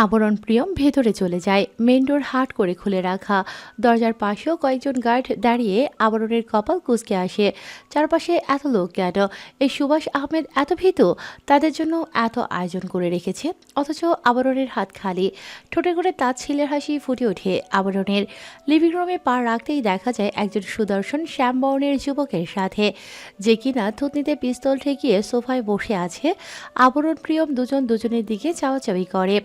আবরণ প্রিয়ম ভেতরে চলে যায়। মেন ডোর হাট করে খুলে রাখা। দরজার পাশেও কয়েকজন গার্ড দাঁড়িয়ে আবরণের কপাল কুঁচকে আসে। চারপাশে এত লোক কেন? এই সুভাষ আহমেদ এত ভীতু? তাদের জন্য এত আয়োজন করে রেখেছে, অথচ আবরণের হাত খালি। ঠোঁটে করে তাচ্ছিল্যের হাসি ফুটে ওঠে আবরণের। লিভিং রুমে পা রাখতেই দেখা যায় একজন সুদর্শন শ্যামবর্ণের যুবকের সাথে, যে কিনা থুতনিতে পিস্তল ঠেকিয়ে সোফায় বসে আছে। আবরণ প্রিয়ম দুজন দুজনের দিকে চাওয়াচাওয়ি করে।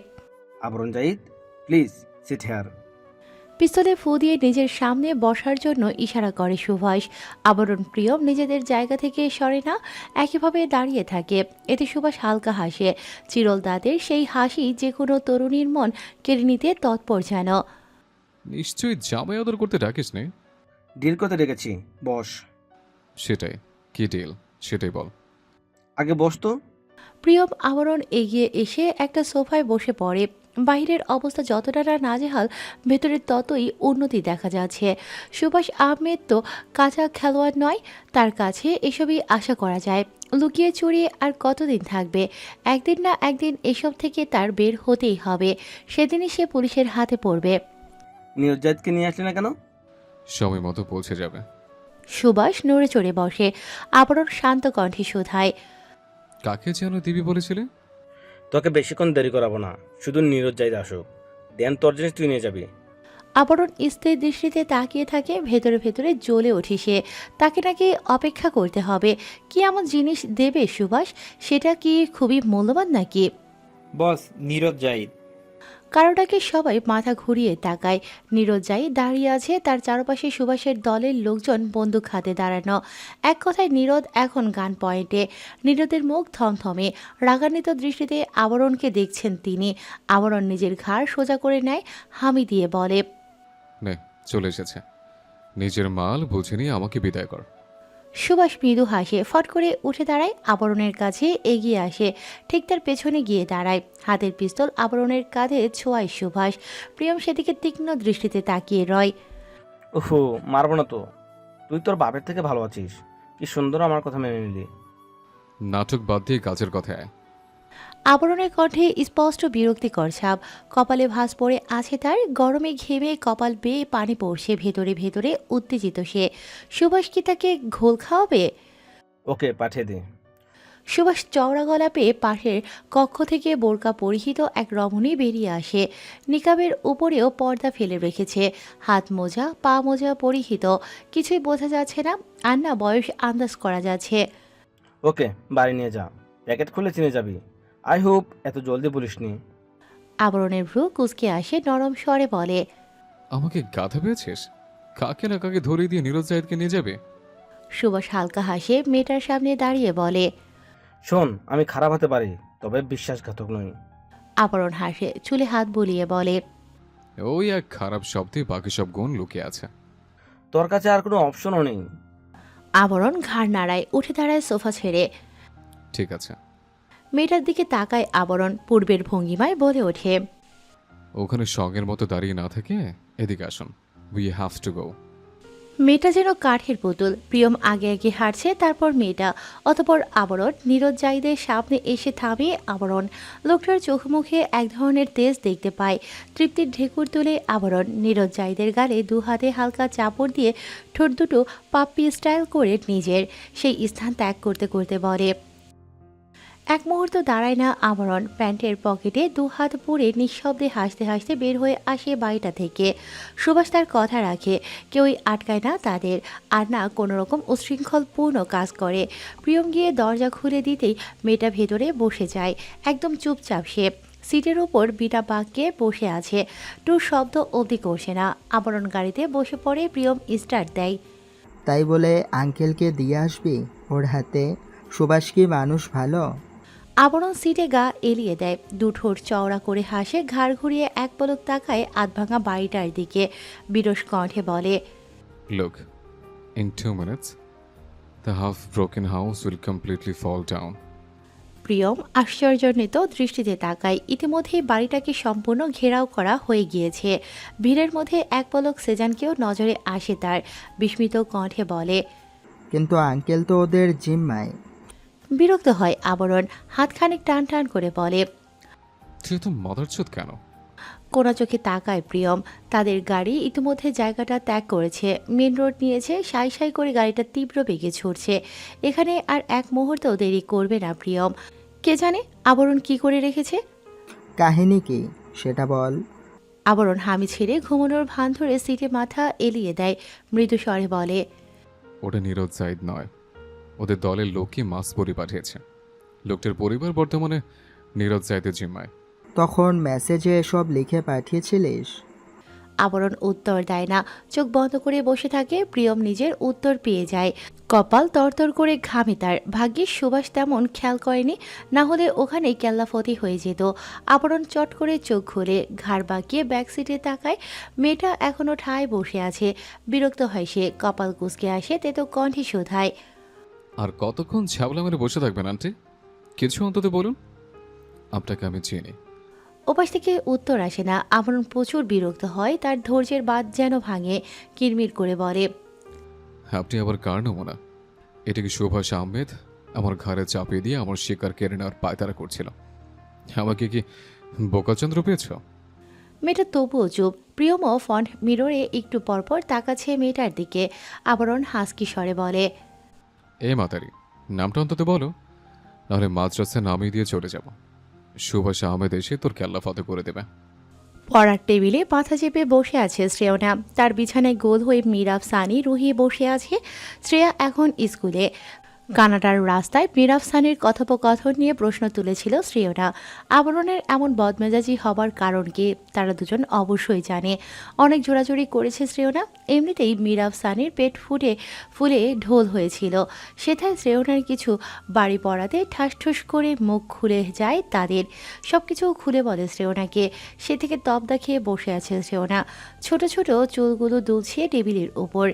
আবরণ জাহিদ, প্লিজ সিট হেয়ার। পিস্তলে ফু দিয়ে নিজের সামনে বসার জন্য ইশারা করে সুভাষ। আবরণ প্রিয়ম নিজেদের জায়গা থেকে সরে না, একইভাবে দাঁড়িয়ে থাকে। এতে সুভাষ হালকা হাসে। চিরল দাঁতের সেই হাসি যে কোনো তরুণীর মন কেড়ে নিতে তৎপর যেন। নিশ্চয়ই জামাই আদর করতে ডাকিস নে। ডিল করতে ডেকেছি, বস। সেটাই, কি ডিল সেটাই বল। আগে বস তো। প্রিয়ম আবরণ এগিয়ে এসে একটা সোফায় বসে পড়ে। বাইরের অবস্থা যতটা না নাজেহাল, ভেতরে ততই উন্নতি দেখা যাচ্ছে। সুভাষ আহমেদ তো কাঁচা খেলোয়াড় নয়, তার কাছে এসবই আশা করা যায়। লুকিয়ে চুরিয়ে আর কতদিন থাকবে? একদিন না একদিন এসব থেকে তার বের হতেই হবে। সেদিনই সে পুলিশের হাতে পড়বে। নীরজ জাহিদকে নিয়ে আসলে না কেন? সময় মতো পৌঁছে যাবে। সুভাষ নড়ে চড়ে বসে। আবরণ শান্ত কণ্ঠে শোধায়, কাকে যেন দিবি বলেছিলে? তোকে বেশিক্ষণ দেরি করাবো না, শুধু নীরজ জাহিদ আসুক, দেন তোর জিনিস তুই নিয়ে যাবি। আবরণ স্থির দৃষ্টিতে তাকিয়ে থাকে। ভেতরে ভেতরে জ্বলে ওঠে সে। তাকে নাকি অপেক্ষা করতে হবে? কি এমন জিনিস দেবে সুভাষ? সেটা কি খুবই মূল্যবান নাকি? বস, নীরজ জাহিদ। কারোটাকে সবাই মাথা ঘুরিয়ে তাকায়। নীরজাই দাঁড়িয়ে আছে, তার চারপাশে সুভাষের দলের লোকজন বন্দুক হাতে দাঁড়ানো। এক কথায় নীরদ এখন গান পয়েন্টে। নীরদের মুখ থমথমে, রাগান্বিত দৃষ্টিতে আবরণকে দেখছেন তিনি। আবরণ নিজের ঘাড় সোজা করে নেয়, হামি দিয়ে বলে, নে, চলে এসেছে। নিজের মাল বুঝে নিয়ে আমাকে বিদায় কর। সুভাষ মৃদু হাসে, ফট করে উঠে দাঁড়ায়, আবরণের কাছে এগিয়ে আসে। ঠিক তার পেছনে গিয়ে দাঁড়ায়। হাতের পিস্তল আবরণের কাঁধে ছোঁয়ায় সুভাষ। প্রিয়ম সেদিকে তীক্ষ্ণ দৃষ্টিতে তাকিয়ে রয়। ওহো, মারবো না তো। তুই তোর বাপের থেকে ভালো আছিস, কি সুন্দর আমার কথা মেনে নিলি। নাটক বাদ দিয়ে কাজের কথায় আয়। আবরণের কণ্ঠে স্পষ্ট বিরক্তিকর ছাপ। কপালে ভাঁজ পড়ে আছে তার। গরমে ঘেমে কপাল বেয়ে পানি পড়ছে। ভেতরে ভেতরে উত্তেজিত সে। সুভাষ কি তাকে ঘোল খাওয়াবে? ওকে, পাঠিয়ে দে। সুভাষ চওড়া গলা পেয়ে পাশের কক্ষ থেকে বোরকা পরিহিত এক রমণী বেরিয়ে আসে। নিকাবের উপরেও পর্দা ফেলে রেখেছে। হাত মোজা, পা মোজা পরিহিত। কিছুই বোঝা যাচ্ছে না, আর না বয়স আন্দাজ করা যাচ্ছে। ওকে, বাড়ি নিয়ে যা, প্যাকেট খুলে চিনে যাবি। আই হোপ এত জলদি বলিসনি। আবরণের ভ্রু কুঁচকে আসে, নরম স্বরে বলে, আমাকে গাধা পেয়েছিস? কাকে না কাকে ধরিয়ে দিয়ে নীরজ জাহিদকে নিয়ে যাবে? সুভাষ হালকা হাসে, মেয়েটার সামনে দাঁড়িয়ে বলে। শোন, আমি খারাপ হতে পারি, তবে বিশ্বাসঘাতক নই। আবরণ হাসে, চুলে হাত বুলিয়ে বলে, ওই এক খারাপ শব্দে বাকি সব গুণ লুকিয়ে আছে। তোর কাছে আর কোনো অপশনও নেই। আবরণ ঘাড় নাড়ায়, উঠে দাঁড়ায় সোফা ছেড়ে। ঠিক আছে। মেয়েটার দিকে তাকায় আবরণ, পূর্বের ভঙ্গিমায় বলে ওঠে, ওখানে সঙ্গের মতো দাঁড়িয়ে না থেকে এদিকে আসুন। We have to go. মেয়েটা যেন কাঠের পুতুল। প্রিয়ম আগে আগে হাঁটছে, তারপর মেয়েটা, অতপর আবরণ। নীরজ জাহিদের সামনে এসে থামে আবরণ। লোকটার চোখ মুখে এক ধরনের তেজ দেখতে পায়। তৃপ্তির ঢেকুর তুলে আবরণ নীরজ জাহিদের গালে দু হাতে হালকা চাপড় দিয়ে ঠোঁট দুটো পাপ্পি স্টাইল করে নিজের সেই স্থান ত্যাগ করতে করতে বলে। এক মুহূর্ত দাঁড়ায় না আবরণ। প্যান্টের পকেটে দু হাত পুরে নিঃশব্দে হাসতে হাসতে বের হয়ে আসে বাড়িটা থেকে। সুভাষ তার কথা রাখে, কেউই আটকায় না তাদের, আর না কোনো রকম উচ্ছৃঙ্খলপূর্ণ কাজ করে। প্রিয়ম গিয়ে দরজা খুলে দিতেই মেয়েটা ভেতরে বসে যায়। একদম চুপচাপ সে। সিটের উপর বিটা বাঁকিয়ে বসে আছে। টুর শব্দ অবধি করছে না। আবরণ গাড়িতে বসে পড়ে। প্রিয়ম স্টার্ট দেয়। তাই বলে আঙ্কেলকে দিয়ে আসবি ওর হাতে? সুভাষ কি মানুষ ভালো? আবরণ সিটে গা এলিয়ে দেয়, দু ঠোঁট চওড়া করে হাসে, ঘাড় ঘুরিয়ে এক পলক তাকায় আধভাঙা বাড়িটার দিকে। বিরস কণ্ঠে বলে, Look, in 2 minutes, the half broken house will completely fall down. Priyam আশ্চর্যান্বিত দৃষ্টিতে তাকায়। ইতিমধ্যেই বাড়িটাকে সম্পূর্ণ ঘেরাও করা হয়ে গিয়েছে। ভিড়ের মধ্যে এক পলক সেজানকেও নজরে আসে তার। বিস্মিত কণ্ঠে বলে, কিন্তু আঙ্কেল তো ওদের জিম্মায়। বিরক্ত হয় আবরণ, হাত খানিক টান টান করে বলে, তুই তো মাদারচোদ কেন? কোনা চোখে তাকায় প্রিয়ম। তাদের গাড়ি ইতিমধ্যে জায়গাটা ত্যাগ করেছে, মেন রোড নিয়েছে, সাই সাই করে গাড়িটা তীব্র বেগে ছুটছে। এখানে আর এক মুহূর্তও দেরি করবে না প্রিয়ম। কে জানে আবরণ কি করে রেখেছে। কাহিনী কি সেটা বল। আবরণ হামি ছেড়ে ঘুমানোর ভান ধরে সিটে মাথা এলিয়ে দেয়, মৃদু স্বরে বলে, ওটা নীরজ জাহিদ নয়, ওদের দলের লোকই মাস বড়ি পাঠিয়েছে। লোকটার পরিবার বর্তমানে নীরজ জাহিদের জিম্মায়। তখন মেসেজে এসব লিখে পাঠিয়েছিলিস? আবরণ উত্তর দেয় না, চোখ বন্ধ করে বসে থাকে। প্রিয়ম নিজের উত্তর পেয়ে যায়। কপাল তরতর করে ঘামে তার। ভাগ্যিস সুভাষ তেমন খেয়াল করেনি, না হলে ওখানে কেল্লাফতি হয়ে যেত। আবরণ চট করে চোখ খুলে ঘাড় বাঁকিয়ে ব্যাক সিটে তাকায়। মেয়েটা এখনো ঠায় বসে আছে। বিরক্ত হয় সে, কপাল কুঁচকে আসে, তেতো কণ্ঠে শোধায়, আর কতক্ষণ ছ্যাবলা মেরে বসে থাকবেন আন্টি? কিছু অন্তত বলুন, আপনাকে আমি চিনি। ওপাশ থেকে উত্তর আসে না। আবরণ প্রচুর বিরক্ত হয়, তার ধৈর্যের বাঁধ যেন ভাঙে। কিরমির করে বলে, আপনি আবার কার নমুনা? এটা কি সুভাষ আহমেদ আমার ঘাড়ে চাপিয়ে দিয়ে আমার শিকার কেড়ে নেওয়ার পায়তারা করছিল? আমাকে কি বোকাচন্দ্র পেয়েছ? মেয়েটা তবুও চুপ। প্রিয়মও ফন্ট মিররে একটু পরপর তাকাচ্ছে মেয়েটার দিকে। আবরণ হাসকি স্বরে বলে, এ মাতারি, নামটা অন্তত বলো, নাহলে মাদ্রাসা নামিয়ে দিয়ে চলে যাব। সুভাষ আহমেদ এসে তোর কেল্লা ফতে করে দেবে। পড়ার টেবিলে মাথা চেপে বসে আছে শ্রেয়না। তার বিছানায় গোল হয়ে মিরাব, সানি, রুহি বসে আছে। শ্রেয়া এখন স্কুলে। কানাডার রাস্তায় মিরাব সানির কথোপকথন নিয়ে প্রশ্ন তুলেছিল শ্রেয়না। আবরণের এমন বদমেজাজি হবার কারণ কি তারা দুজন অবশ্যই জানে। অনেক জোরাজুরি করেছে শ্রেয়না। এমনিতেই মিরাব সানির পেট ফুলে ঢোল হয়েছিল। সেথায় শ্রেয়নার কিছু বাড়ি পড়াতে ঠাসঠুস করে মুখ খুলে যায় তাদের। সব কিছু খুলে বলে শ্রেয়নাকে। সে থেকে তবদা খেয়ে বসে আছে শ্রেয়না। ছোট ছোট চুলগুলো দুলছে টেবিলের উপর।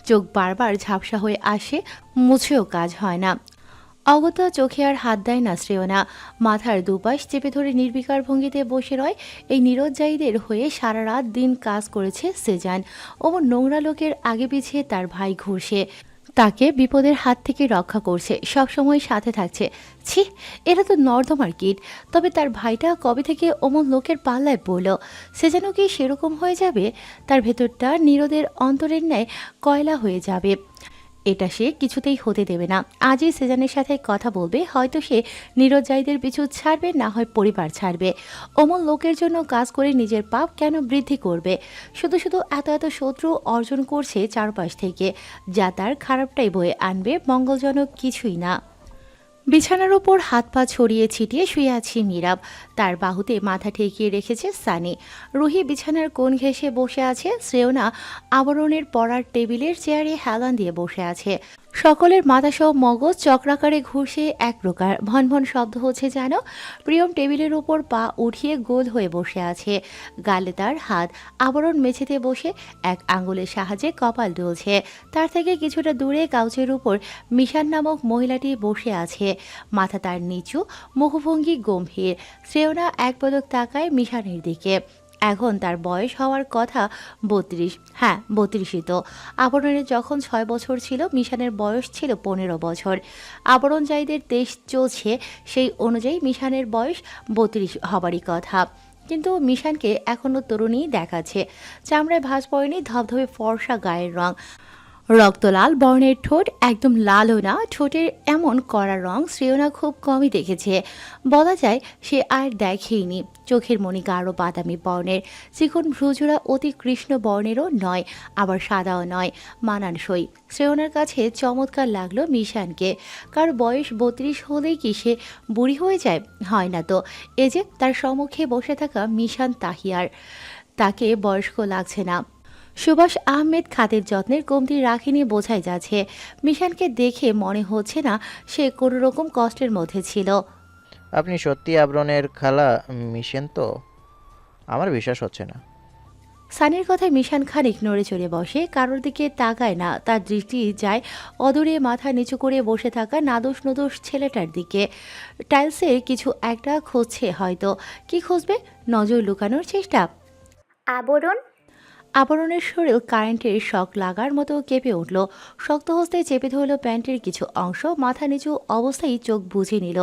চোখ বারবার ঝাপসা হয়ে আসে, মুছেও কাজ হয় না। অগত্যা চোখে আর হাত দেয় না শ্রেয়না। মাথার দুপাশ চেপে ধরে নির্বিকার ভঙ্গিতে বসে রয়। এই নীরজ জাহিদের হয়ে সারা রাত দিন কাজ করেছে সেজান। ওমন নোংরা লোকের আগে পিছিয়ে তার ভাই ঘুরছে, তাকে বিপদের হাত থেকে রক্ষা করছে, সবসময় সাথে থাকছে। ছি, এরা তো নর্দমার কীট। তবে তার ভাইটা কবে থেকে অমন লোকের পাল্লায় পড়ল? সে যেন কি সেরকম হয়ে যাবে? তার ভেতরটা নীরদের অন্তরের ন্যায় কয়লা হয়ে যাবে। এটা সে কিছুতেই হতে দেবে না। আজই সেজানের সাথে কথা বলবে, হয়তো সে নীরজ জাহিদের পিছু ছাড়বে, না হয় পরিবার ছাড়বে। অমন লোকের জন্য কাজ করে নিজের পাপ কেন বৃদ্ধি করবে? শুধু শুধু এত এত শত্রু অর্জন করছে চারপাশ থেকে, যা তার খারাপটাই বয়ে আনবে, মঙ্গলজনক কিছুই না। বিছানার ওপর হাত পা ছড়িয়ে ছিটিয়ে শুয়ে আছে মিরাব। তার বাহুতে মাথা ঠেকিয়ে রেখেছে সানি। রুহি বিছানার কোণ ঘেঁষে বসে আছে। শ্রেয়না আবরণের পড়ার টেবিলের চেয়ারে হেলান দিয়ে বসে আছে। সকলের মাথাসহ মগজ চক্রাকারে ঘুরছে এক প্রকার। ভনভন শব্দ হচ্ছে যেন। প্রিয়ম টেবিলের ওপর পা উঠিয়ে গোল হয়ে বসে আছে। গালে তার হাত। আবরণ মেঝেতে বসে এক আঙ্গুলের সাহায্যে কপাল দুলছে। তার থেকে কিছুটা দূরে কাউচের উপর মিশান নামক মহিলাটি বসে আছে। মাথা তার নিচু, মুখভঙ্গি গম্ভীর। শ্রেয়না এক পলক তাকায় মিশানের দিকে। এখন তার বয়স হওয়ার কথা 32। হ্যাঁ, 32ই তো। আবরণের যখন 6 বছর ছিল, মিশানের বয়স ছিল 15 বছর। আবরণ জাহিদের দেশ চলছে, সেই অনুযায়ী মিশানের বয়স 32 হবারই কথা। কিন্তু মিশানকে এখনও তরুণী দেখাচ্ছে। চামড়ায় ভাঁজ পড়েনি, ধবধবে ফর্সা গায়ের রং। রক্তলাল বর্ণের ঠোঁট, একদম লালও না। ঠোঁটের এমন কড়া রং শ্রেয়না খুব কমই দেখেছে। বলা যায় সে আর দেখেইনি। চোখের মণি গাঢ় বাদামি বর্ণের। চিকন ভ্রুজোড়া অতি কৃষ্ণ বর্ণেরও নয়, আবার সাদাও নয়, মানানসই। শ্রেয়নার কাছে চমৎকার লাগলো মিশানকে। কার বয়স 32 হলেই কি সে বুড়ি হয়ে যায়? হয় না তো। এ যে তার সম্মুখে বসে থাকা মিশান তাহিয়ার, তাকে বয়স্ক লাগছে না। সুভাষ আহমেদ খাতের যত্নের কমতি রাখেনি বোঝাই যাচ্ছে। মিশানকে দেখে মনে হচ্ছে না সে কোনো রকম কষ্টের মধ্যে ছিল। আপনি সত্যি আবরণের খালা মিশেন তো? আমার বিশ্বাস হচ্ছে না। সানির কথায় মিশান খানিক নড়ে চড়ে বসে, কারোর দিকে তাকায় না। তার দৃষ্টি যায় অদূরে মাথা নিচু করে বসে থাকা নাদোষ নদোষ ছেলেটার দিকে। টাইলসের কিছু একটা খুঁজছে হয়তো। কি খুঁজবে? নজর লুকানোর চেষ্টা। আবরণ? আবরণের শরীর কারেন্টের শক লাগার মতো কেঁপে উঠল। শক্ত হস্তে চেপে ধরল প্যান্টের কিছু অংশ, মাথা নিচু অবস্থায় চোখ বুজে নিল।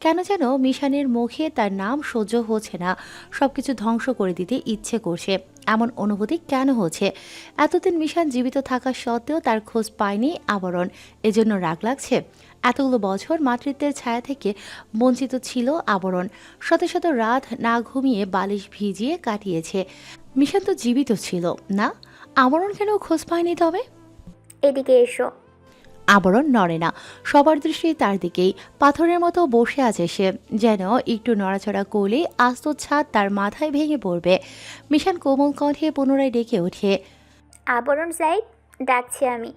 কেন যেন মিশানের মুখে তার নাম সহ্য হচ্ছে না, সবকিছু ধ্বংস করে দিতে ইচ্ছে করছে। এমন অনুভূতি কেন হচ্ছে? এতদিন মিশান জীবিত থাকা সত্ত্বেও তার খোঁজ পায়নি আবরণ, এজন্য রাগ লাগছে। এতগুলো বছর মাতৃত্বের ছায়া থেকে বঞ্চিত ছিল আবরণ। শত শত রাত না ঘুমিয়ে বালিশ ভিজিয়ে কাটিয়েছে। মিশন তো জীবিত ছিল না, আবরণ কেন খোঁজ পায়নি তবে? এদিকে এসো। আবরণ নড়ে না, সবার দৃষ্টি তার দিকেই। পাথরের মতো বসে আছে সে, যেন একটু নড়াচড়া করলেই আস্ত ছাদ তার মাথায় ভেঙে পড়বে। মিশন কোমল কণ্ঠে পুনরায় ডেকে ওঠে, আবরণ জাইদ, ডাকছি আমি।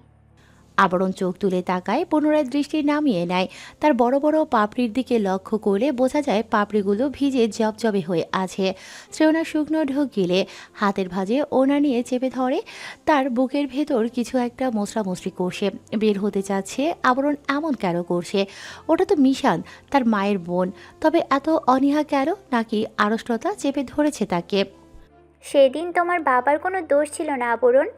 আবরণ চোখ তুলে তাকায়, পুনরায় দৃষ্টি নামিয়ে নেয়। তার বড় বড় পাপড়ির দিকে লক্ষ্য করলে বোঝা যায় পাপড়িগুলো ভিজে জবজবে হয়ে আছে। শ্রেয়না শুকনো ঢোক গিলে হাতের ভাঁজে ওনা নিয়ে চেপে ধরে। তার বুকের ভেতর কিছু একটা মোচড়ামুচড়ি করছে, বের হতে চাচ্ছে। আবরণ এমন কেন করছে? ওটা তো মিশান, তার মায়ের বোন। তবে এত অনীহা কেন? নাকি আড়ষ্টতা চেপে ধরেছে তাকে? সেদিন তোমার বাবার কোনো দোষ ছিল না আবরণ।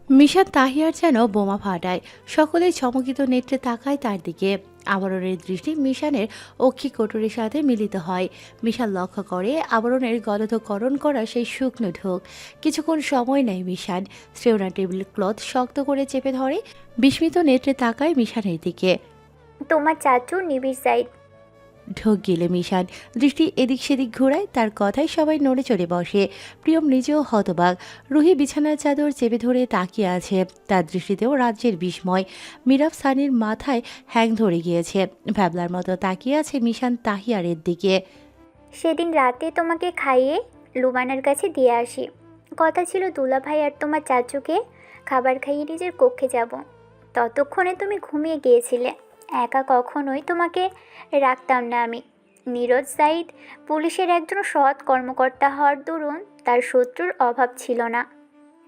মিশান তাহিয়ার যেন বোমা ফাটায়। সকলেই চমকিত নেত্রে তাকায় তার দিকে। আবরণের দৃষ্টি মিশানের অক্ষি কোটরের সাথে মিলিত হয়। মিশান লক্ষ্য করে আবরণের গলধকরণ করা সেই শুকনো ঢোক। কিছুক্ষণ সময় নেয় মিশান। শ্রেয়না টেবিল ক্লথ শক্ত করে চেপে ধরে, বিস্মিত নেত্রে তাকায় মিশানের দিকে। তোমার চাচু নিবিড় জাইদ। ঢোক গিলে মিশান দৃষ্টি এদিক সেদিক ঘোরায়। তার কথায় সবাই নড়ে চড়ে বসে। প্রিয়ম নিজেও হতবাক। রুহি বিছানার চাদর চেপে ধরে তাকিয়ে আছে, তার দৃষ্টিতেও রাজ্যের বিস্ময়। মিরাব সানির মাথায় হ্যাং ধরে গিয়েছে, ভ্যাবলার মতো তাকিয়ে আছে মিশান তাহিয়ারের দিকে। সেদিন রাতে তোমাকে খাইয়ে লুবানার কাছে দিয়ে আসি। কথা ছিল দুলা ভাই আর তোমার চাচুকে খাবার খাইয়ে নিজের কক্ষে যাব। ততক্ষণে তুমি ঘুমিয়ে গিয়েছিলে। একা কখনোই তোমাকে রাখতাম না আমি। নীরজ জাইদ পুলিশের একজন সৎ কর্মকর্তা হওয়ার দরুন তার শত্রুর অভাব ছিল না।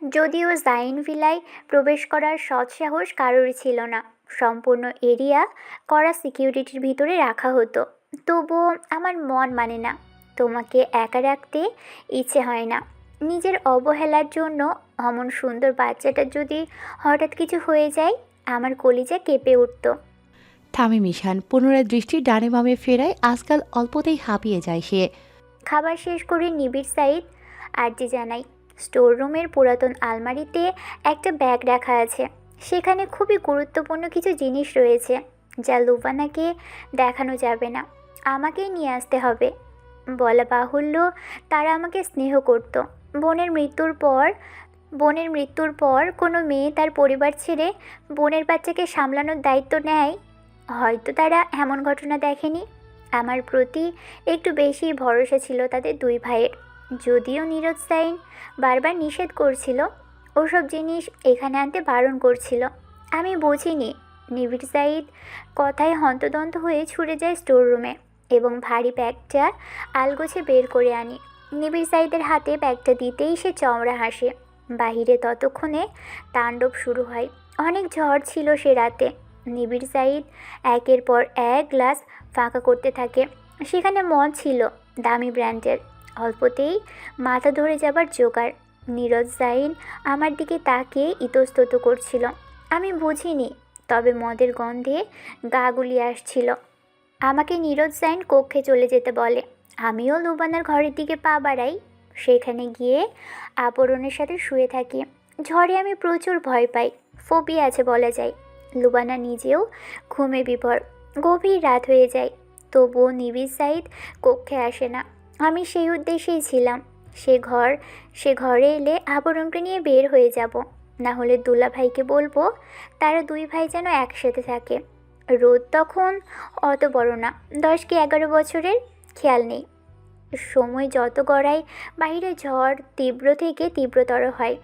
যদিও জাইন ভিলায় প্রবেশ করার সৎসাহস কারোরই ছিল না। সম্পূর্ণ এরিয়া কড়া সিকিউরিটির ভিতরে রাখা হতো। তবুও আমার মন মানে না, তোমাকে একা রাখতে ইচ্ছে হয় না। নিজের অবহেলার জন্য অমন সুন্দর বাচ্চাটার যদি হঠাৎ কিছু হয়ে যায়, আমার কলিজা কেঁপে উঠত। থামে মিশান, পুনরায় দৃষ্টি ডানে বামে ফেরায়। আজকাল অল্পতেই হাঁপিয়ে যায় সে। খাবার শেষ করে নিবিড় সাইদ আর্জি জানাই। স্টোর রুমের পুরাতন আলমারিতে একটা ব্যাগ রাখা আছে। সেখানে খুবই গুরুত্বপূর্ণ কিছু জিনিস রয়েছে, যা লুবানাকে দেখানো যাবে না। আমাকেই নিয়ে আসতে হবে। বলা বাহুল্য, তারা আমাকে স্নেহ করত। বোনের মৃত্যুর পর কোনো মেয়ে তার পরিবার ছেড়ে বোনের বাচ্চাকে সামলানোর দায়িত্ব নেয়। হয়তো তারা এমন ঘটনা দেখেনি। আমার প্রতি একটু বেশি ভরসা ছিল তাদের দুই ভাইয়ের। যদিও নীরজ সাইন বারবার নিষেধ করছিল, ওসব জিনিস এখানে আনতে বারণ করছিল। আমি বুঝিনি। নিবিড় সাইদ কথায় হন্তদন্ত হয়ে ছুটে যায় স্টোর রুমে এবং ভারী ব্যাগটা আলগোছে বের করে আনি। নিবিড় সাইদের হাতে ব্যাগটা দিতেই সে চমড়া হাসে। বাহিরে ততক্ষণে তাণ্ডব শুরু হয়। অনেক ঝড় ছিল সে রাতে। নিবিড় সাইদ একের পর এক গ্লাস ফাঁকা করতে থাকে। সেখানে মদ ছিল, দামি ব্র্যান্ডের। অল্পতেই মাথা ধরে যাবার জোগাড়। নীরজ জাইন আমার দিকে তাকিয়ে ইতস্তত করছিল। আমি বুঝিনি, তবে মদের গন্ধে গা গুলিয়ে আসছিল। আমাকে নীরজ জাইন কক্ষে চলে যেতে বলে। আমিও লুবানার ঘরের দিকে পা বাড়াই। সেখানে গিয়ে আবরণের সাথে শুয়ে থাকি। ঝড়ে আমি প্রচুর ভয় পাই, ফোবিয়া আছে বলা যায়। লুবানা নিজেও ঘুমে বিভোর। গভীর রাত হয়ে যায়, তবুও নিবিড় সাইদ কক্ষে আসে না। আমি সেই উদ্দেশ্যেই ছিলাম। সে ঘরে এলে আবরণকে নিয়ে বের হয়ে যাব। না হলে দুলা ভাইকে বলবো তারা দুই ভাই যেন একসাথে থাকে। রোদ তখন অত বড় না, 10 কি 11 বছরের, খেয়াল নেই। সময় যত গড়ায় বাইরে ঝড় তীব্র থেকে তীব্রতর হয়।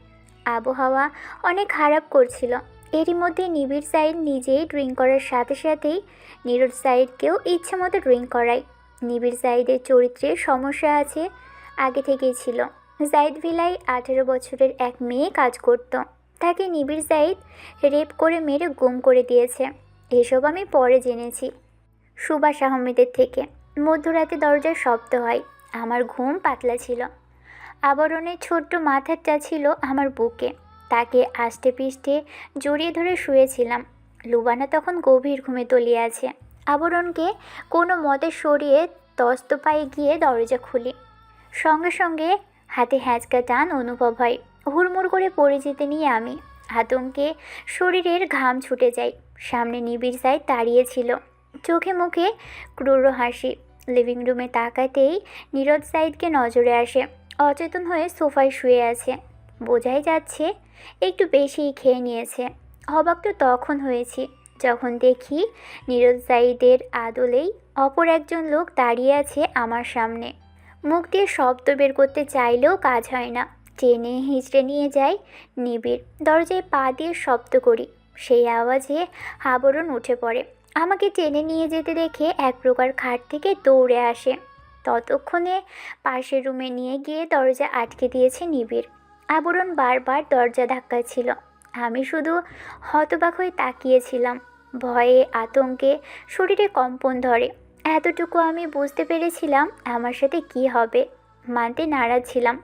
আবহাওয়া অনেক খারাপ করছিল। এরই মধ্যে নিবিড় সাইদ নিজেই ড্রিঙ্ক করার সাথে সাথেই নীরজ সাইদকেও ইচ্ছে মতো ড্রিঙ্ক করায়। নিবিড় সাইদের চরিত্রে সমস্যা আছে, আগে থেকেই ছিল। জাইদ ভিলায় 18 বছরের এক মেয়ে কাজ করত। তাকে নিবিড় সাইদ রেপ করে মেরে গুম করে দিয়েছে। এসব আমি পরে জেনেছি সুভাষ আহমেদের থেকে। মধ্যরাতে দরজার শব্দ হয়। আমার ঘুম পাতলা ছিল। আবরণের ছোট্ট মাথাটা ছিল আমার বুকে। তাকে আষ্টে পিষ্টে জড়িয়ে ধরে শুয়েছিলাম। লুবানা তখন গভীর ঘুমে তলিয়ে আছে। আবরণকে কোনো মতে সরিয়ে তস্ত পায়ে গিয়ে দরজা খুলি। সঙ্গে সঙ্গে হাতে হ্যাঁচকা টান অনুভব হয়। হুড়মুড় করে পড়ে যেতে নিয়ে আমি আতঙ্কে শরীরের ঘাম ছুটে যায়। সামনে নিবিড় সাইড দাঁড়িয়েছিল, চোখে মুখে ক্রূর হাসি। লিভিং রুমে তাকাতেই নীরজ সাইদকে নজরে আসে। অচেতন হয়ে সোফায় শুয়ে আছে। বোঝাই যাচ্ছে একটু বেশিই খেয়ে নিয়েছে। অবাক তো তখন হয়েছি যখন দেখি নীরজ সাইদের আদলেই অপর একজন লোক দাঁড়িয়ে আছে আমার সামনে। মুখ দিয়ে শব্দ বের করতে চাইলেও কাজ হয় না। টেনে হিঁচড়ে নিয়ে যায় নিবিড়। দরজায় পা দিয়ে শব্দ করি, সেই আওয়াজে আবরণ উঠে পড়ে। আমাকে টেনে নিয়ে যেতে দেখে এক প্রকার খাট থেকে দৌড়ে আসে। ততক্ষণে পাশের রুমে নিয়ে গিয়ে দরজা আটকে দিয়েছে নিবিড়। আবরণ বারবার দরজা ধাক্কাচ্ছিল। আমি শুধু হতবাক হয়ে তাকিয়েছিলাম। ভয়ে আতঙ্কে শরীরে কম্পন ধরে। এতটুকু আমি বুঝতে পেরেছিলাম আমার সাথে কি হবে। মানতে নারাজ ছিলাম।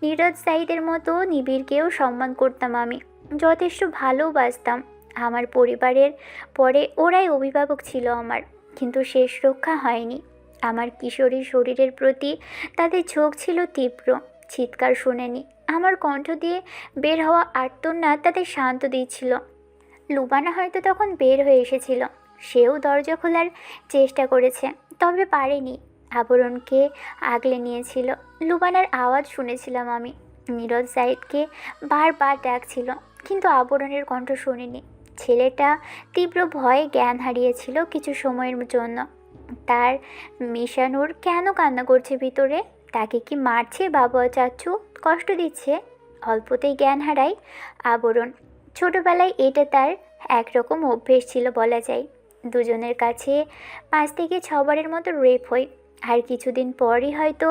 নীরজ সাইদের মতো নিবিড়কেও সম্মান করতাম আমি, যথেষ্ট ভালোবাসতাম। আমার পরিবারের পরে ওরাই অভিভাবক ছিল আমার, কিন্তু শেষ রক্ষা হয়নি। আমার কিশোরী শরীরের প্রতি তাদের ঝোঁক ছিল তীব্র। চিৎকার শুনেনি, আমার কণ্ঠ দিয়ে বের হওয়া আর্তনাদ তাদের শান্ত দিচ্ছিল। লুবানা হয়তো তখন বের হয়ে এসেছিল। সেও দরজা খোলার চেষ্টা করেছে, তবে পারেনি। আবরণকে আগলে নিয়েছিল। লুবানার আওয়াজ শুনেছিলাম আমি। নীরজ সাইদকে বারবার ডাকছিল, কিন্তু আবরণের কণ্ঠ শুনিনি। ছেলেটা তীব্র ভয়ে জ্ঞান হারিয়েছিল কিছু সময়ের জন্য। তার মিশানুর কেন কান্না করছে ভিতরে? তাকে কি মারছে বাবা চাচু, কষ্ট দিচ্ছে? অল্পতেই জ্ঞান হারায় আবরণ। ছোটবেলায় এটা তার একরকম অভ্যেস ছিল বলা যায়। দুজনের কাছে 5 থেকে 6 বারের মতো রেপ হয়। আর কিছুদিন পরই হয়তো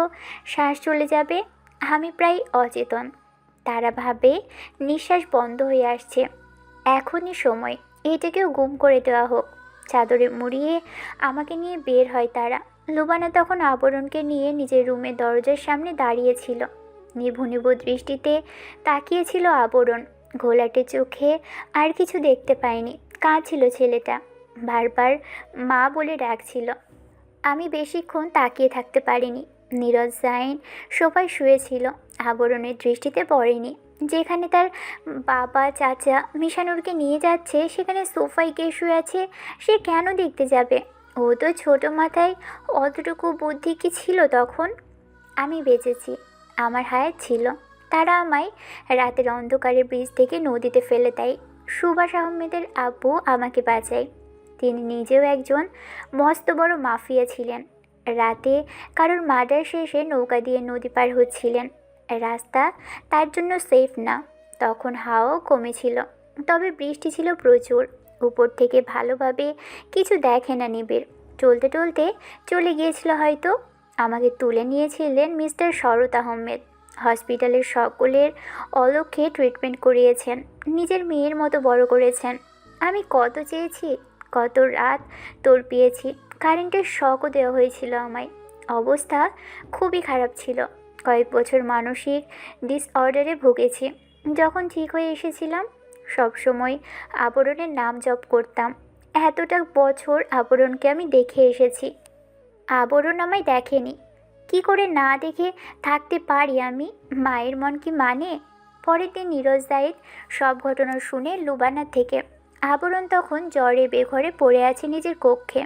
শ্বাস চলে যাবে। আমি প্রায় অচেতন। তারা ভাবে নিঃশ্বাস বন্ধ হয়ে আসছে। এখনই সময়, এটাকেও গুম করে দেওয়া হোক। চাদরে মুড়িয়ে আমাকে নিয়ে বের হয় তারা। লুবানা তখন আবরণকে নিয়ে নিজের রুমের দরজার সামনে দাঁড়িয়েছিল। নিভু নিভু দৃষ্টিতে তাকিয়েছিল আবরণ। ঘোলাটে চোখে আর কিছু দেখতে পায়নি। কাঁদছিল ছেলেটা, বারবার মা বলে ডাকছিল। আমি বেশিক্ষণ তাকিয়ে থাকতে পারিনি। নীরজ জাইন সোফায় শুয়েছিল। আবরণের দৃষ্টিতে পড়েনি। যেখানে তার বাবা চাচা মিশানুরকে নিয়ে যাচ্ছে, সেখানে সোফায় কে শুয়ে আছে সে কেন দেখতে যাবে? ও তো ছোট মাথায়, অতটুকু বুদ্ধি কি ছিল তখন? আমি বেঁচেছি, আমার হায়াত ছিল। তারা আমায় রাতের অন্ধকারে ব্রিজ থেকে নদীতে ফেলে দেয়। সুভাষ আহমেদের আব্বু আমাকে বাঁচায়। তিনি নিজেও একজন মস্ত বড় মাফিয়া ছিলেন। রাতে কারোর মার্ডার শেষে নৌকা দিয়ে নদী পার হচ্ছিলেন। রাস্তা তার জন্য সেফ না। তখন হাওয়াও কমেছিল, তবে বৃষ্টি ছিল প্রচুর। উপর থেকে ভালোভাবে কিছু দেখে না নিবিড়। চলতে চলতে চলে গিয়েছিল হয়তো। আমাকে তুলে নিয়েছিলেন মিস্টার শরৎ আহমেদ। হসপিটালের সকলের অলক্ষ্যে ট্রিটমেন্ট করিয়েছেন। নিজের মেয়ের মতো বড় করেছেন। আমি কত চেয়েছি, কত রাত তোর পেয়েছি। কারেন্টের শকও দেওয়া হয়েছিল আমায়। অবস্থা খুবই খারাপ ছিল। কয়েক বছর মানসিক ডিসঅর্ডারে ভুগেছি। যখন ঠিক হয়ে এসেছিলাম, সবসময় আবরণের নাম জপ করতাম। এতটা বছর আবরণকে আমি দেখে এসেছি, আবরণ আমায় দেখেনি। কি করে না দেখে থাকতে পারি আমি? মায়ের মন কি মানে? পরের দিন নীরজ জাইদ সব ঘটনা শুনে লুবানা থেকে। আবরণ তখন জ্বরে বেঘরে পড়ে আছে নিজের কক্ষে।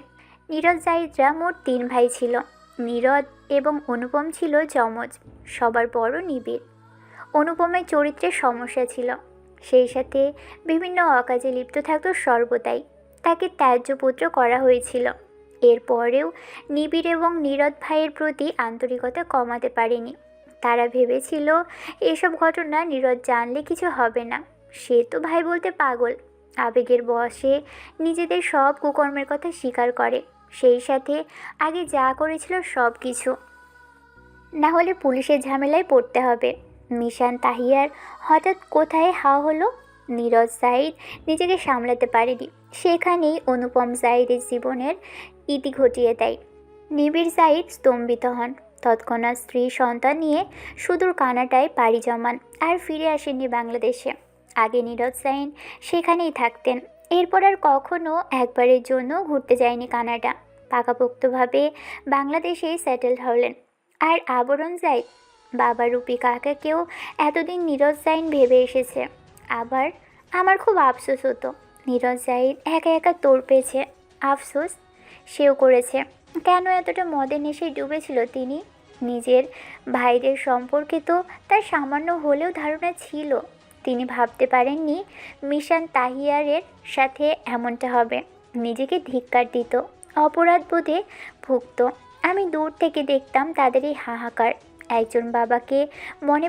নীরজ জাইদরা মোট 3 ভাই ছিল। নীরদ এবং অনুপম ছিল যমজ। সবার বড় নিবিড়। অনুপমের চরিত্রের সমস্যা ছিল, সেই সাথে বিভিন্ন অকাজে লিপ্ত থাকত সর্বদাই। তাকে ত্যায্য পুত্র করা হয়েছিল। এরপরেও নিবিড় এবং নীরদ ভাইয়ের প্রতি আন্তরিকতা কমাতে পারেনি। তারা ভেবেছিল এসব ঘটনা নীরদ জানলে কিছু হবে না। সে তো ভাই বলতে পাগল। আবেগের বশে নিজেদের সব কুকর্মের কথা স্বীকার করে। সেই সাথে আগে যা করেছিল সব কিছু। না হলে পুলিশের ঝামেলায় পড়তে হবে। মিশান তাহিয়ার হঠাৎ কোথায় হাওয়া হলো? নীরজ জাইদ নিজেকে সামলাতে পারেনি। সেখানেই অনুপম জাইদের জীবনের ইতি ঘটিয়ে দেয়। নিবিড় জাইদ স্তম্ভিত হন। তৎক্ষণাৎ স্ত্রী সন্তান নিয়ে সুদূর কানাডায় পাড়ি জমান আর ফিরে আসেননি বাংলাদেশে। আগে নীরজ জাইন সেখানেই থাকতেন। এরপর আর কখনো একবারের জন্য ঘুরতে যায়নি কানাডা। পাকাপোক্তভাবে বাংলাদেশেই সেটেলড হলেন। আর আবরণ জাইদ বাবা রূপী কাকাকেও এতদিন নীরজ জাইন ভেবে এসেছে। আবার আমার খুব আফসোস হতো, নীরজ জাইদ একা একা তোর পেয়েছে। আফসোস সেও করেছে। কেন এতটা মদের নেশায় ডুবেছিল তিনি? নিজের ভাইদের সম্পর্কে তো তার সামান্য হলেও ধারণা ছিল। তিনি ভাবতে পারেননি মিশান তাহিয়ারের সাথে এমনটা হবে। নিজেকে ধিক্কার দিত, অপরাধ বোধে ভুগত। আমি দূর থেকে দেখতাম তাদের এই হাহাকার। একজন বাবাকে মনে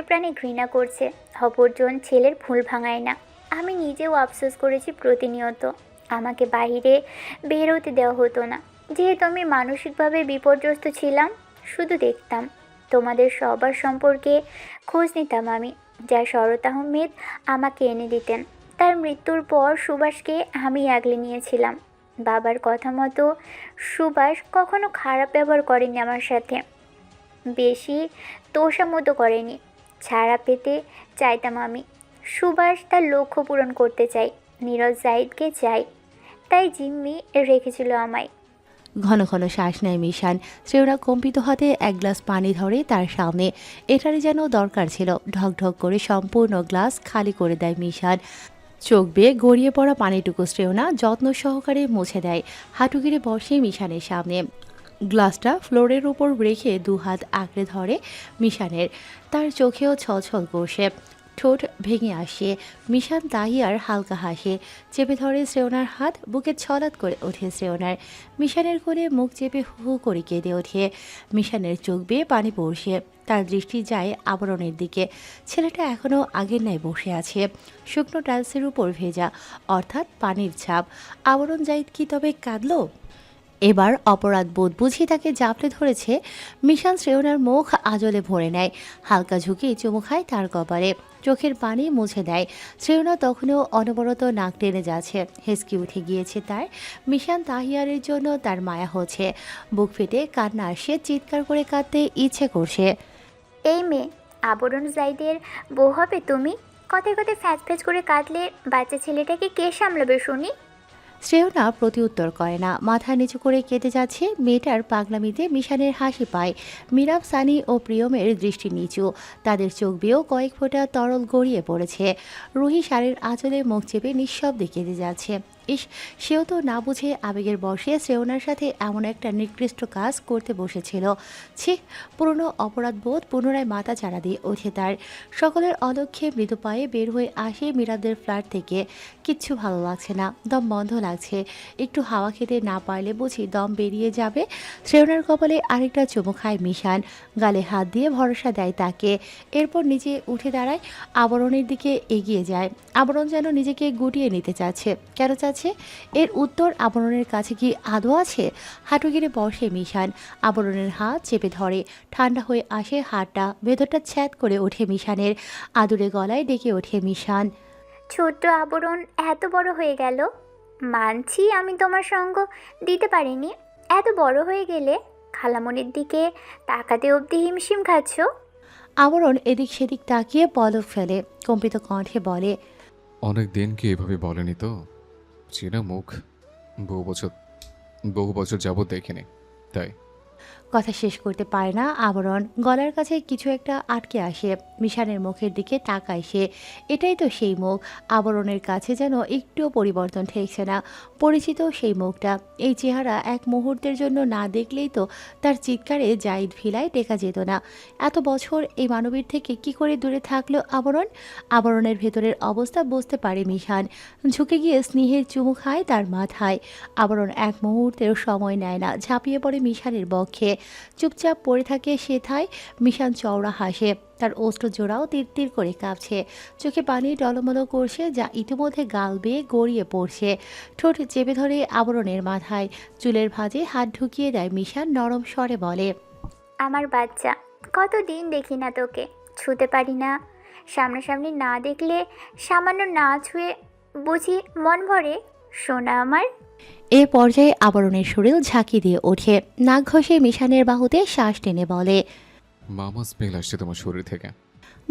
প্রাণে ঘৃণা করছে, অপরজন ছেলের ভুল ভাঙায় না। আমি নিজেও আফসোস করেছি প্রতিনিয়ত। আমাকে বাইরে বের হতে দেওয়া হতো না, যেহেতু আমি মানসিকভাবে বিপর্যস্ত ছিলাম। শুধু দেখতাম, তোমাদের সবার সম্পর্কে খোঁজ নিতাম আমি, যা শরৎ আহমেদ আমাকে এনে দিতেন। তার মৃত্যুর পর সুভাষকে আমি আগলে নিয়েছিলাম। বাবার কথা মতো সুভাষ কখনো খারাপ ব্যবহার করেনি আমার সাথে, বেশি তোষামতো করেনি। ছাড়া পেতে চাইতাম আমি। সুভাষ তার লক্ষ্য পূরণ করতে চাই, নীরজ জাইদকে চাই, তাই জিম্মি রেখেছিল আমায়। ঘন ঘন শ্বাস নেয় মিশান। শ্রেয়রা কম্পিত হাতে এক গ্লাস পানি ধরে তার সামনে। এটারই যেন দরকার ছিল। ঢক ঢক করে সম্পূর্ণ গ্লাস খালি করে দেয় মিশান। চোখ বেয়ে গড়িয়ে পড়া পানিটুকু শ্রেয়না যত্ন সহকারে মুছে দেয়। হাঁটু গিরে বসে মিশানের সামনে। গ্লাসটা ফ্লোরের উপর রেখে দুহাত আঁকড়ে ধরে মিশানের। তার চোখেও ছলছল করছে, ঠোঁট ভেঙে আসে। মিশান তাহিয়ার হালকা হাসে, চেপে ধরে শ্রেয়নার হাত। বুকে ছলাৎ করে ওঠে শ্রেয়নার। মিশানের কোলে মুখ চেপে হু হু করে কেঁদে ওঠে। মিশানের চোখ বেয়ে পানি পড়ছে। তার দৃষ্টি যায় আবরণের দিকে। ছেলেটা এখনও আগের ন্যায় বসে আছে, শুকনো টাইলসের উপর ভেজা, অর্থাৎ পানির ছাপ। আবরণ জাইদ কি তবে কাঁদল? এবার অপরাধ বোধ বুঝি তাকে জাপটে ধরেছে। মিশান শ্রেয়নার মুখ আজলে ভরে নেয়, হালকা ঝুঁকি চুমু খায় তার কপালে, চোখের পানি মুছে দেয়। শ্রেয়না তখনও অনবরত নাক টেনে যাচ্ছে, হেসকি উঠে গিয়েছে তার। মিশান তাহিয়ারের জন্য তার মায়া হচ্ছে। বুক ফেটে কান্না আসে, চিৎকার করে কাঁদতে ইচ্ছে করছে। এই মেয়ে, আবরণ জাইদের বউ হবে তুমি? কথায় কথায় ফ্যাচ ফ্যাচ করে কাঁদলে বাচ্চা ছেলেটাকে কে সামলাবে শুনি? শ্রেয়না প্রতিউত্তর করে না, মাথা নিচু করে কেটে যাচ্ছে। মেয়েটার পাগলামিতে মিশানের হাসি পায়। মিরাব, সানি ও প্রিয়মের দৃষ্টি নিচু, তাদের চোখ বেয়েও কয়েক ফোঁটা তরল গড়িয়ে পড়েছে। রুহি শাড়ির আঁচলে মুখ চেপে নিঃশব্দে কেঁদে যাচ্ছে। ইস, সেও তো না বুঝে আবেগের বশে শ্রেয়নার সাথে এমন একটা নিকৃষ্ট কাজ করতে বসেছিল। ছি, পুরনো অপরাধবোধ পুনরায় মাথা চাড়া দিয়ে ওঠে তার। সকলের অলক্ষ্যে মৃদু পায়ে বের হয়ে আসে মিরাবদের ফ্ল্যাট থেকে। কিচ্ছু ভালো লাগছে না, দম বন্ধ লাগছে। একটু হাওয়া খেতে না পারলে বুঝি দম বেরিয়ে যাবে। শ্রেয়নার কপালে আরেকটা চুমু খায় মিশান, গালে হাত দিয়ে ভরসা দেয় তাকে। এরপর নিচে উঠে দাঁড়ায়, আবরণের দিকে এগিয়ে যায়। আবরণ যেন নিজেকে গুটিয়ে নিতে চাচ্ছে। কেন চাচ্ছে? এর উত্তর আবরণের কাছে কি আদৌ আছে? হাঁটু গেড়ে বসে মিশান, আবরণের হাত চেপে ধরে। ঠান্ডা হয়ে আসে হাতটা, ভেতরটা ছ্যাদ করে ওঠে মিশানের। আদুরে গলায় ডেকে ওঠে মিশান। ছোট্ট আবরণ এত বড় হয়ে গেল। মানছি আমি তোমার সঙ্গ দিতে পারিনি। এত বড় হয়ে গেলে খালামণির দিকে তাকাতে অবধি হিমশিম খাচ্ছ। আবরণ এদিক সেদিক তাকিয়ে পলক ফেলে, কম্পিত কণ্ঠে বলে, অনেক দিন কি এভাবে বলেনি তো? চেনা মুখ, বহু বছর যাবত দেখিনি, তাই। কথা শেষ করতে পারে না আবরণ। গলার কাছে কিছু একটা আটকে আসে। মিশানের মুখের দিকে তাকায় সে। এটাই তো সেই মুখ। আবরণের কাছে যেন একটুও পরিবর্তন ঠেকছে না। পরিচিত সেই মুখটা। এই চেহারা এক মুহূর্তের জন্য না দেখলেই তো তার চিৎকারে জাইদ ভিলায় টেকা যেত না। এত বছর এই মানবীর থেকে কি করে দূরে থাকলো আবরণ? আবরণের ভেতরের অবস্থা বুঝতে পারে মিশান। ঝুঁকে গিয়ে স্নেহের চুমু খায় তার মাথায়। আবরণ এক মুহূর্তের সময় নেয় না, ঝাঁপিয়ে পড়ে মিশানের বক্ষে। চুপচাপ পড়ে থাকে সেথায়। মিশান চওড়া হাসে, তার অস্ত্র জোড়াও তীর তীর করে কাঁপছে। চোখে পানি টলমলো করছে, যা ইতিমধ্যে গাল বেয়ে গড়িয়ে পড়ছে। ঠোঁট চেপে ধরে আবরণের মাথায়, চুলের ভাঁজে হাত ঢুকিয়ে দেয় মিশান। নরম স্বরে বলে, আমার বাচ্চা, কতদিন দেখি না তোকে, ছুতে পারি না। সামনাসামনি না দেখলে, সামান্য না ছুঁয়ে বুঝি মন ভরে? সোনা আমার। এ পর্যায়ে আবরণের শরীর ঝাঁকি দিয়ে ওঠে, নাক ঘষে মিশানের বাহুতে শ্বাস টেনে বলে। মামা স্মেল আসছে তোমার শরীর থেকে।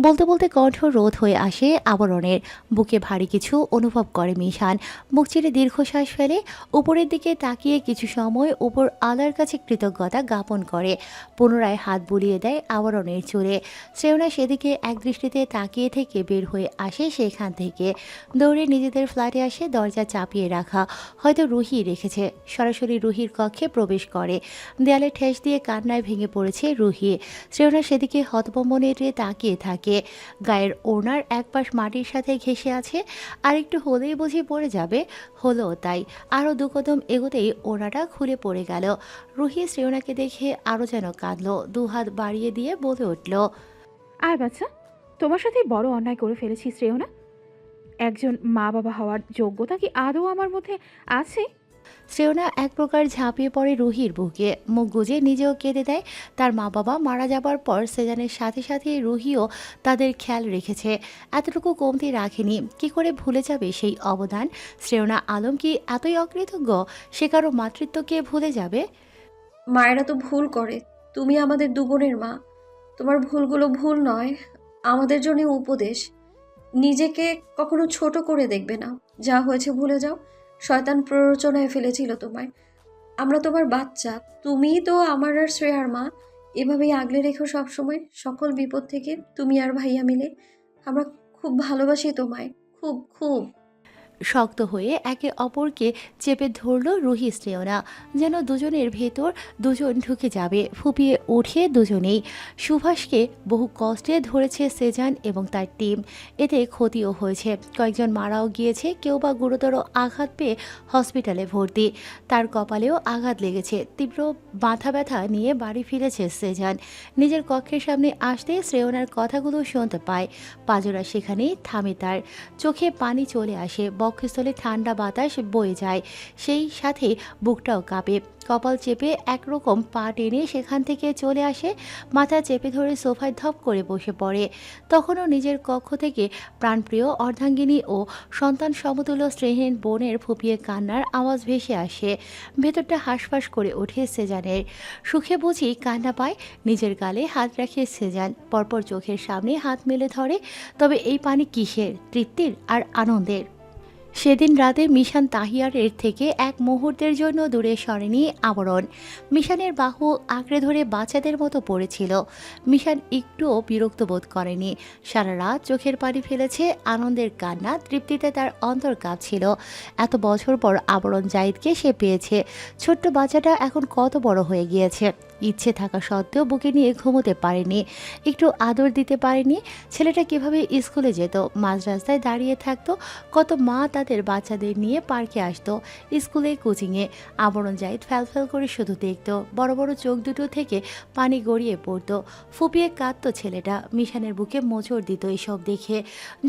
বলতে বলতে কণ্ঠ রোধ হয়ে আসে আবরণের। বুকে ভারী কিছু অনুভব করে মিশান। মুখ চিরে দীর্ঘশ্বাস ফেলে, উপরের দিকে তাকিয়ে কিছু সময় উপর আলার কাছে কৃতজ্ঞতা জ্ঞাপন করে। পুনরায় হাত বুলিয়ে দেয় আবরণের চুলে। শ্রেয়না সেদিকে একদৃষ্টিতে তাকিয়ে থেকে বের হয়ে আসে সেখান থেকে। দৌড়ে নিজেদের ফ্ল্যাটে আসে, দরজা চাপিয়ে রাখা, হয়তো রুহি রেখেছে। সরাসরি রুহির কক্ষে প্রবেশ করে। দেয়ালে ঠেস দিয়ে কান্নায় ভেঙে পড়েছে রুহি। শ্রেয়না সেদিকে হতভম্ব নেড়ে তাকিয়ে থাকে। গায়ের ওড়নার এক পাশ মাটির সাথে ঘেঁষে আছে, আর একটু হলেই বুঝি পড়ে যাবে। হলো তাই। আরও দু কদম এগোতেই ওড়নাটা খুলে পড়ে গেল। রুহি শ্রেয়নাকে দেখে আরও যেন কাঁদল, দুহাত বাড়িয়ে দিয়ে বলে উঠল। আর বাচ্চা, তোমার সাথে বড় অন্যায় করে ফেলেছি শ্রেয়না। একজন মা বাবা হওয়ার যোগ্যতা কি আদৌ আমার মধ্যে আছে? শ্রেয়না এক প্রকার ঝাঁপিয়ে পড়ে রুহির বুকে, মুখ গুজে নিজেও কেঁদে দেয়। তার মা বাবা মারা যাবার পর সেজানের সাথে সাথে রুহিও তাদের খেয়াল রেখেছে, এতটুকু কমতি রাখেনি। কি করে ভুলে যাবে সেই অবদান? শ্রেয়না আলম কি এতই অকৃতজ্ঞ? সে কারো মাতৃত্বকে ভুলে যাবে? মায়েরা তো ভুল করে, তুমি আমাদের দু বোনের মা। তোমার ভুলগুলো ভুল নয়, আমাদের জন্য উপদেশ। নিজেকে কখনো ছোট করে দেখবে না। যা হয়েছে ভুলে যাও। শয়তান প্ররোচনায় ফেলেছিল তোমায়। আমরা তোমার বাচ্চা, তুমিই তো আমার আর শ্রেয়ার মা। এভাবেই আগলে রেখো সবসময়, সকল বিপদ থেকে তুমি আর ভাইয়া মিলে। আমরা খুব ভালোবাসি তোমায়, খুব খুব। শক্ত হয়ে একে অপরকে চেপে ধরল রুহি শ্রেয়না, যেন দুজনের ভেতর দুজন ঢুকে যাবে। ফুপিয়ে ওঠে দুজনেই। সুভাষকে বহু কষ্টে ধরেছে সেজান এবং তার টিম। এতে ক্ষতিও হয়েছে, কয়েকজন মারাও গিয়েছে, কেউ বা গুরুতর আঘাত পেয়ে হসপিটালে ভর্তি। তার কপালেও আঘাত লেগেছে। তীব্র মাথা ব্যথা নিয়ে বাড়ি ফিরেছে সেজান। নিজের কক্ষের সামনে আসতে শ্রেয়নার কথাগুলো শুনতে পায়। পাজরা সেখানেই থামে তার। চোখে পানি চলে আসে, বক্ষস্থলে ঠান্ডা বাতাস বয়ে যায়, সেই সাথে বুকটাও কাঁপে। কপাল চেপে একরকম পা টেনে সেখান থেকে চলে আসে, মাথা চেপে ধরে সোফায় ধপ করে বসে পড়ে। তখনও নিজের কক্ষ থেকে প্রাণপ্রিয় অর্ধাঙ্গিনী ও সন্তান সমতুল্য স্নেহীন বোনের ফুপিয়ে কান্নার আওয়াজ ভেসে আসে। ভেতরটা হাঁসফাঁস করে ওঠে সেজানের। সুখে বুঝি কান্না পায়। নিজের গালে হাত রাখে সেজান, পরপর চোখের সামনে হাত মেলে ধরে। তবে এই পানি কিসের? তৃপ্তির আর আনন্দের। সেদিন রাতে মিশান তাহিয়ারের থেকে এক মুহূর্তের জন্য দূরে সরেনি আবরণ। মিশানের বাহু আঁকড়ে ধরে বাচ্চাদের মতো পড়েছিল। মিশান একটুও বিরক্ত বোধ করেনি। সারা রাত চোখের পানি ফেলেছে, আনন্দের কান্না, তৃপ্তিতে তার অন্তর কাঁপছিল। এত বছর পর আবরণ জাহিদকে সে পেয়েছে। ছোট্ট বাচ্চাটা এখন কত বড় হয়ে গিয়েছে। ইচ্ছে থাকা সত্ত্বেও বুকে নিয়ে ঘুমোতে পারেনি, একটু আদর দিতে পারেনি। ছেলেটা কিভাবে স্কুলে যেত, মাঝ রাস্তায় দাঁড়িয়ে থাকতো। কত মা তাদের বাচ্চাদের নিয়ে পার্কে আসতো, স্কুলে, কোচিংয়ে। আবরণ জাহিদ ফ্যালফ্যাল করে শুধু দেখতো। বড় বড় চোখ দুটো থেকে পানি গড়িয়ে পড়তো। ফুপিয়ে কাঁদতো ছেলেটা। মিশানের বুকে মোচড় দিত এসব দেখে।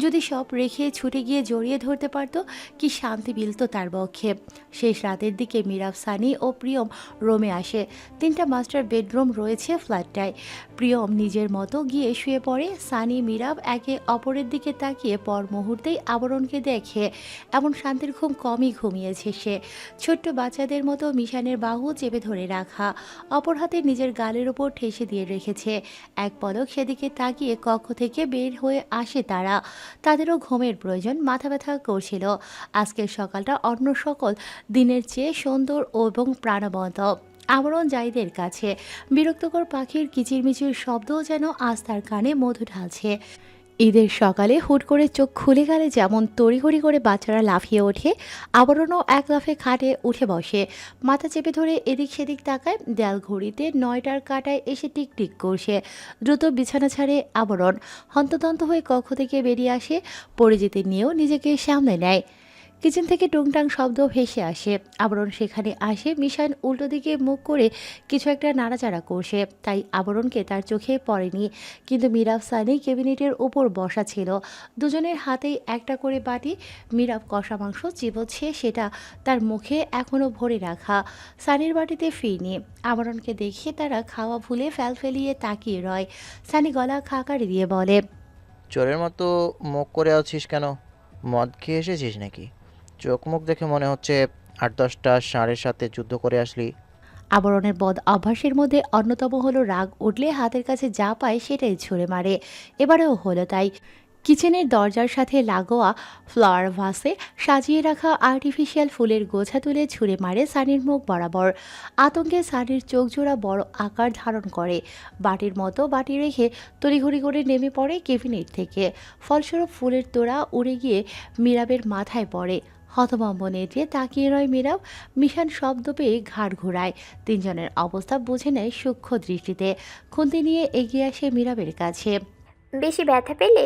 যদি সব রেখে ছুটে গিয়ে জড়িয়ে ধরতে পারতো, কি শান্তি মিলত তার পক্ষে। শেষ রাতের দিকে মিরাব, সানি ও প্রিয়ম রোমে আসে। 3টা মাস্টার বেডরুম রয়েছে ফ্ল্যাটটায়। প্রিয়ম নিজের মতো গিয়ে শুয়ে পড়ে। সানি, মিরাব একে অপরের দিকে তাকিয়ে পর মুহূর্তেই আবরণকে দেখে। এমন শান্তির ঘুম কমই ঘুমিয়েছে সে। ছোট্ট বাচ্চাদের মতো মিশানের বাহু চেপে ধরে রাখা, অপর হাতে নিজের গালের ওপর ঠেসে দিয়ে রেখেছে। এক পলক সেদিকে তাকিয়ে কক্ষ থেকে বের হয়ে আসে তারা। তাদেরও ঘুমের প্রয়োজন, মাথা ব্যথা করছিল। আজকের সকালটা অন্য সকল দিনের চেয়ে সুন্দর এবং প্রাণবন্ত। আবরণ জাহিদের কাছে বিরক্তকর পাখির কিচিরমিচির শব্দও যেন আজ তার কানে মধু ঢালছে। ঈদের সকালে হুট করে চোখ খুলে গেলে যেমন তড়িঘড়ি করে বাচ্চারা লাফিয়ে ওঠে, আবরণও এক লাফে খাটে উঠে বসে। মাথা চেপে ধরে এদিক সেদিক তাকায়। দেয়াল ঘড়িতে 9টার কাঁটায় এসে টিকটিক করছে। দ্রুত বিছানা ছাড়ে আবরণ। হন্তদন্ত হয়ে কক্ষ থেকে বেরিয়ে আসে। পড়ে যেতে নিয়েও নিজেকে সামলে নেয়। কিচেন থেকে টুংটাং শব্দ ভেসে আসে। আবরণ সেখানে আসে। মিশান উল্টো দিকে মুখ করে কিছু একটা নাড়াচাড়া করছে, তাই আবরণকে তার চোখে পড়েনি। কিন্তু মিরাব, সানি ক্যাবিনেটের উপর বসা ছিল। দুজনের হাতেই একটা করে বাটি। মিরাব কষা মাংস চিবোচ্ছে, সেটা তার মুখে এখনও ভরে রাখা। সানির বাটিতে ফিরনি। আবরণকে দেখে তারা খাওয়া ভুলে ফেলিয়ে তাকিয়ে রয়। সানি গলা খাকারি দিয়ে বলে, চোরের মতো মুখ করে আছিস কেন? মদ খেয়ে এসেছিস নাকি? চোখ মুখ দেখে মনে হচ্ছে 8-10টা ষাঁড়ের সাথে যুদ্ধ করে আসলি। আবরণের বদ অভ্যাসের মধ্যে অন্যতম হলো রাগ উঠলে হাতের কাছে যা পায় সেটাই ছুঁড়ে মারে। এবারেও হলো তাই। কিচেনের দরজার সাথে লাগোয়া ফ্লাওয়ার ভাসে সাজিয়ে রাখা আর্টিফিশিয়াল ফুলের গোছা তুলে ছুঁড়ে মারে সানির মুখ বরাবর। আতঙ্কে সানির চোখ জোড়া বড় আকার ধারণ করে। বাটির মতো বাটি রেখে তড়িঘড়ি করে নেমে পড়ে কেবিনেট থেকে। ফলস্বরূপ ফুলের তোড়া উড়ে গিয়ে মীরাবের মাথায় পড়ে। হতভম্ব নেত্রে তাকিয়ে রয় মীরাব। মিশান শব্দ পেয়ে ঘাড় ঘোরায়। তিনজনের অবস্থা বুঝে নেয় সূক্ষ্ম দৃষ্টিতে। খুন্তি নিয়ে এগিয়ে আসে মীরাবের কাছে। বেশি ব্যথা পেলে